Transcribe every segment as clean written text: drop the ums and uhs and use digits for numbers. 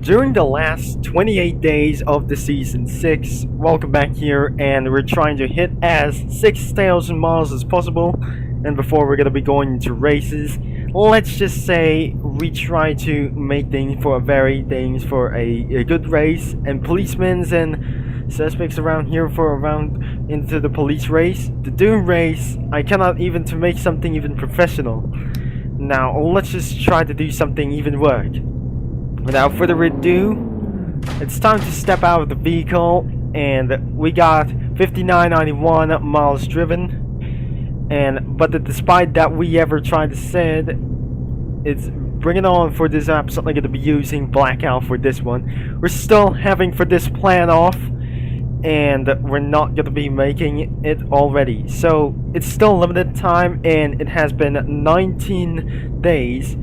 During the last 28 days of the season 6, welcome back here, and we're trying to hit as 6,000 miles as possible. And before we're gonna be going into races, let's just say we try to make things for a good race, and policemen and suspects around here for around into the police race. To do race, I cannot even to make something even professional. Now let's just try to do something even work. Without further ado, it's time to step out of the vehicle, and we got 5991 miles driven. But despite that we ever tried to said, it's bringing on for this. I'm certainly going to be using blackout for this one. We're still having for this plan off, and we're not going to be making it already. So it's still limited time, and it has been 19 days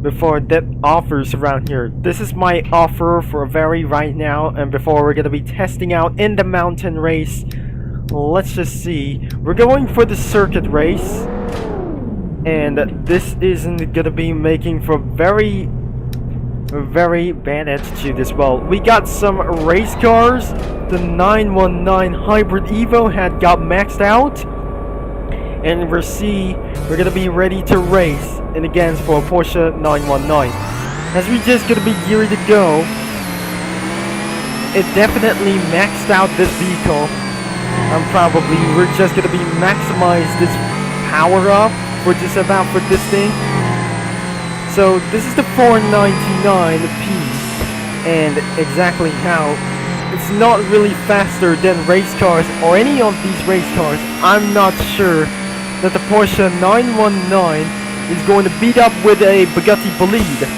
before that offers around here. This is my offer for very right now, and before we're gonna be testing out in the mountain race. Let's just see. We're going for the circuit race, and this isn't gonna be making for very bad attitude as well. We got some race cars. The 919 Hybrid Evo had got maxed out, and we're gonna be ready to race and against for a Porsche 919. As we just gonna be geared to go, it definitely maxed out this vehicle. We're just gonna be maximize this power up for just about for this thing. So this is the 499P, and exactly how it's not really faster than race cars or any of these race cars. I'm not sure that the Porsche 919 is going to beat up with a Bugatti Bolide.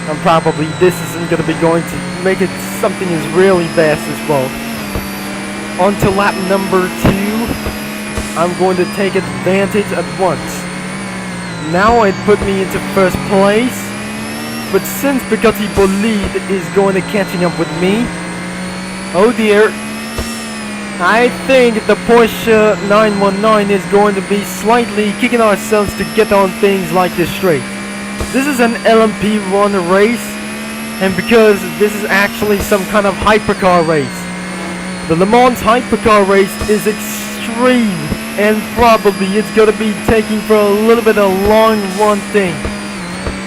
And probably this isn't going to be going to make it something is really fast as well. On to lap number 2. I'm going to take advantage at once. Now it put me into first place, but since Bugatti Bolide is going to catching up with me, oh dear, I think the Porsche 919 is going to be slightly kicking ourselves to get on things like this straight. This is an LMP1 race, and because this is actually some kind of hypercar race. The Le Mans hypercar race is extreme, and probably it's going to be taking for a little bit of a long run thing.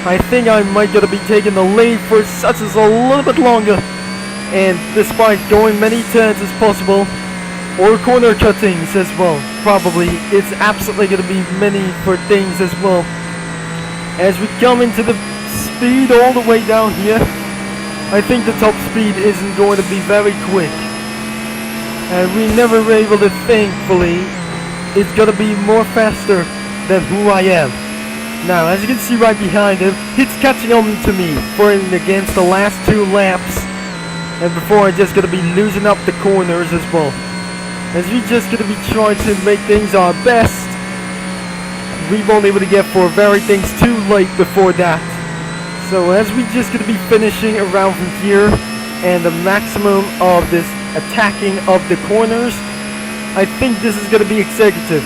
I think I might going to be taking the lead for such as a little bit longer, and despite going many turns as possible, or corner cuttings as well. Probably it's absolutely going to be many for things as well. As we come into the speed all the way down here, I think the top speed isn't going to be very quick, and we never were able to, thankfully, it's going to be more faster than who I am. Now as you can see right behind him, it's catching on to me for and against the last 2 laps, and before I'm just going to be losing up the corners as well. As we just gonna be trying to make things our best, we won't be able to get for very things too late before that. So as we just gonna be finishing around from here, and the maximum of this attacking of the corners, I think this is gonna be executive.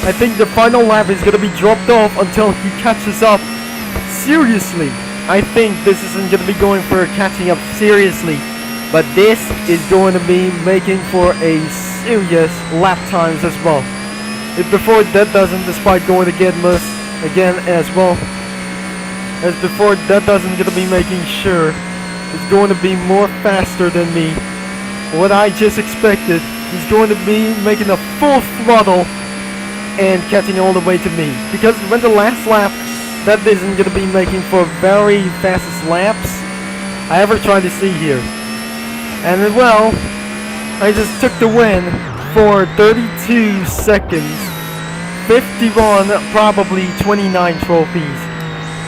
I think the final lap is gonna be dropped off until he catches up seriously. I think this isn't gonna be going for catching up seriously, but this is going to be making for a serious lap times as well. If before that doesn't, despite going to get us again as well, as before that doesn't gonna be making sure it's going to be more faster than me. What I just expected, he's going to be making a full throttle and catching all the way to me. Because when the last lap, that isn't gonna be making for very fastest laps I ever tried to see here. And well, I just took the win for 32 seconds, 51, probably 29 trophies.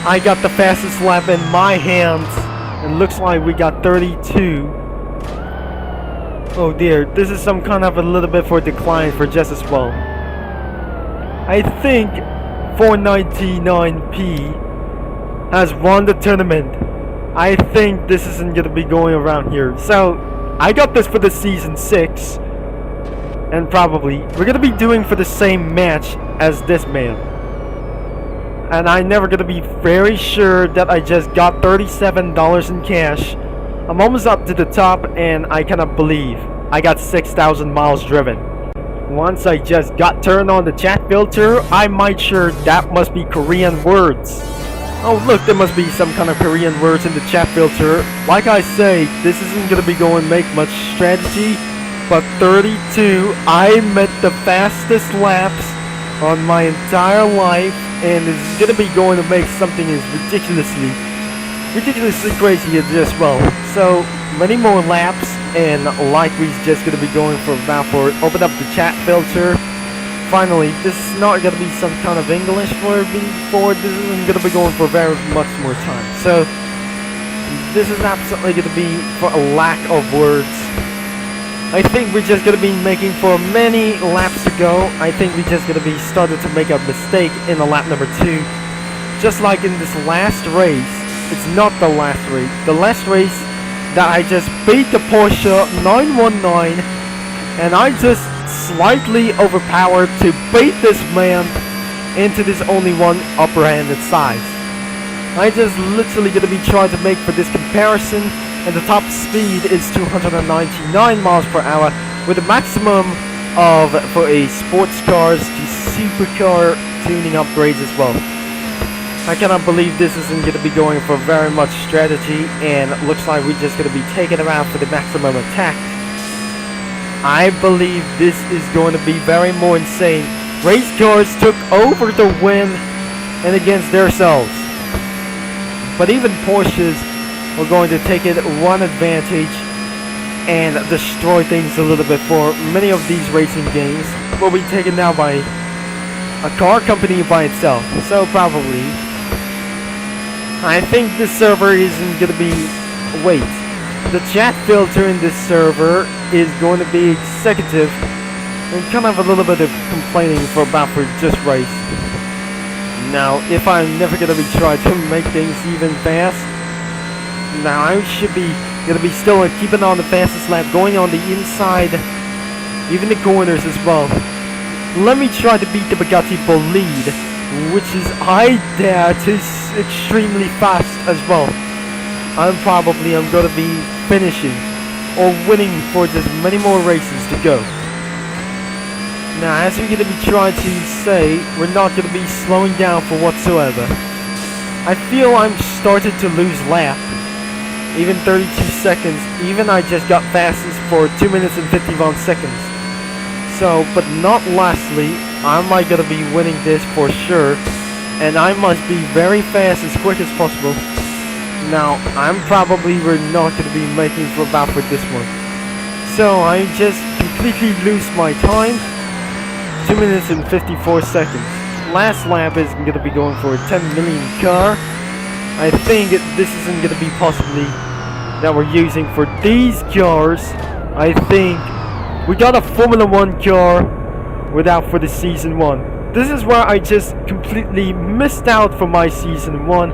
I got the fastest lap in my hands, and looks like we got 32. Oh dear, this is some kind of a little bit for decline for just as well. I think 499P has won the tournament. I think this isn't gonna be going around here. So I got this for the season 6, and probably we're gonna be doing for the same match as this man. and I'm never gonna be very sure that I just got $37 in cash. I'm almost up to the top, and I cannot believe I got 6,000 miles driven. Once I just got turned on the chat filter, I might sure that must be Korean words. Oh look, there must be some kind of Korean words in the chat filter. Like I say, this isn't gonna be going to make much strategy, but 32, I met the fastest laps on my entire life, and it's gonna be going to make something as ridiculously crazy as well. So many more laps, and Likely's just gonna be going for open up the chat filter. Finally, this is not gonna be some kind of English for me. This isn't gonna be going for very much more time. So this is absolutely gonna be for a lack of words. I think we're just gonna be making for many laps to go. I think we're just gonna be started to make a mistake in the lap number 2. Just like in this last race, it's not the last race. The last race that I just beat the Porsche 919, and I just slightly overpowered to bait this man into this only one upper-handed size. I just literally gonna be trying to make for this comparison, and the top speed is 299 miles per hour with a maximum of, for a sports cars to supercar tuning upgrades as well. I cannot believe this isn't going to be going for very much strategy, and looks like we're just going to be taking it out for the maximum attack. I believe this is going to be very more insane. Race cars took over the win and against themselves. But even Porsches are going to take it one advantage and destroy things a little bit, for many of these racing games will be taken now by a car company by itself. So probably I think this server isn't gonna be... Wait. The chat filter in this server is going to be executive and kind of a little bit of complaining for just race. Now, if I'm never gonna be trying to make things even fast, now I should be gonna be still keeping on the fastest lap, going on the inside, even the corners as well. Let me try to beat the Bugatti Bolide, which is, I dare, is extremely fast as well. I'm gonna be finishing or winning for just many more races to go. Now, as we're gonna be trying to say, we're not gonna be slowing down for whatsoever. I feel I'm starting to lose lap. Even 32 seconds, even I just got fastest for 2 minutes and 51 seconds. So, but not lastly, am I gonna be winning this for sure, and I must be very fast as quick as possible. Now, we're not gonna be making for this one. So I just completely lose my time. 2 minutes and 54 seconds. Last lap is gonna be going for a 10 million car. I think this isn't gonna be possibly that we're using for these cars. I think we got a Formula 1 car without for the Season 1. This is where I just completely missed out for my Season 1,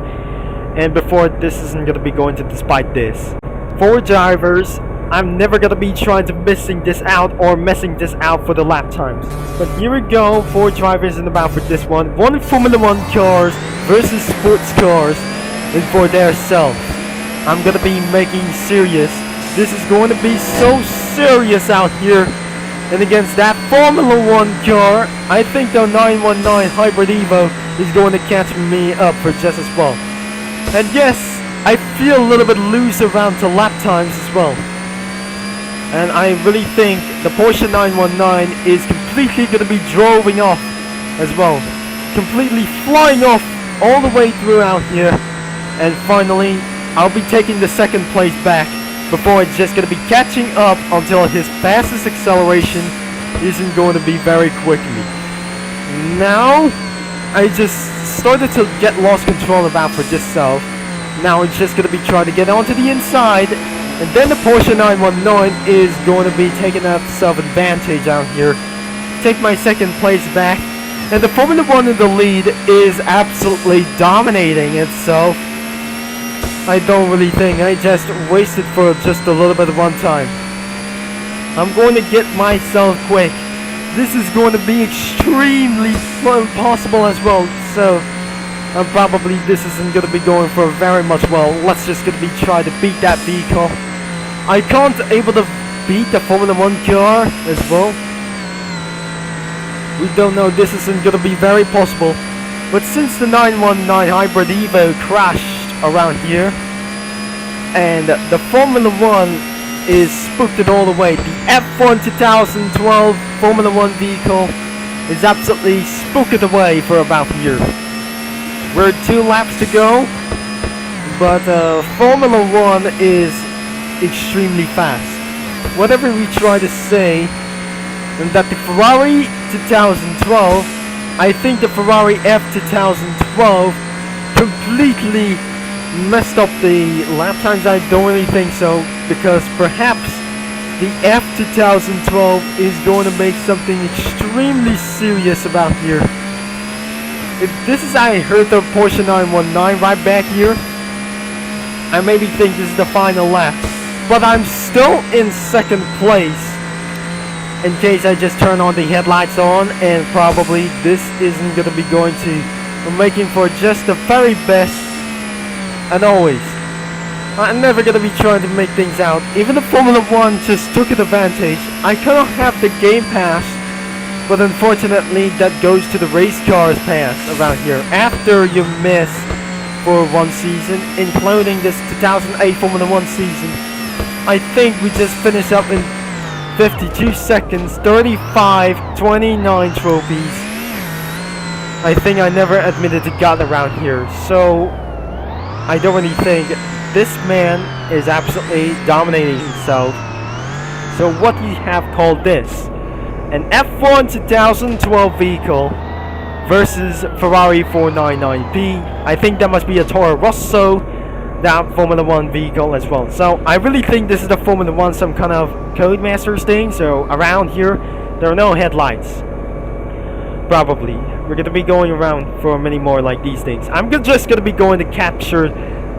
and before this isn't going to be going to despite this. For drivers, I'm never going to be trying to messing this out for the lap times. But here we go, 4 drivers in the battle for this one. 1 Formula 1 cars versus sports cars, and for their self. I'm going to be making serious. This is going to be so serious out here. And against that Formula 1 car, I think the 919 Hybrid Evo is going to catch me up for just as well. And yes, I feel a little bit loose around the lap times as well. And I really think the Porsche 919 is completely going to be droving off as well. Completely flying off all the way throughout here. And finally, I'll be taking the second place back before it's just going to be catching up until his fastest acceleration isn't going to be very quickly. Now, I just started to get lost control about for this self. Now it's just going to be trying to get onto the inside, and then the Porsche 919 is going to be taking that self-advantage out here. Take my second place back, and the Formula 1 in the lead is absolutely dominating itself. I don't really think I just wasted for just a little bit of one time. I'm going to get myself quick. This is going to be extremely possible as well. So And probably this isn't gonna be going for very much well. Let's just gonna be trying to beat that vehicle. I can't able to beat the Formula 1 car as well. We don't know, this isn't gonna be very possible. But since the 919 Hybrid Evo crashed around here, and the Formula 1 is spooked all the way, the F1 2012 Formula 1 vehicle is absolutely spooked away for about here. We're 2 laps to go, but Formula 1 is extremely fast. Whatever we try to say, and that the Ferrari 2012, I think the Ferrari F2012 completely messed up the lap times. I don't really think so, because perhaps the F2012 is going to make something extremely serious about here. If this is, I heard the Porsche 919 right back here, I maybe think this is the final lap, but I'm still in second place. In case I just turn on the headlights on, and probably this isn't gonna be going to, we're making for just the very best. And always, I'm never gonna be trying to make things out. Even the Formula 1 just took an advantage. I cannot have the Game Pass, but unfortunately that goes to the Race Cars Pass around here. After you miss for one season, including this 2008 Formula 1 season, I think we just finished up in 52 seconds, 35, 29 trophies. I think I never admitted to God around here, so I don't really think this man is absolutely dominating himself. So what do you have called this? An F1 2012 vehicle versus Ferrari 499P. I think that must be a Toro Rosso, that Formula 1 vehicle as well. So I really think this is the Formula 1, some kind of Codemasters thing. So around here there are no headlights. Probably we're gonna be going around for many more like these things. I'm just gonna be going to capture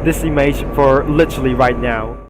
this image for literally right now.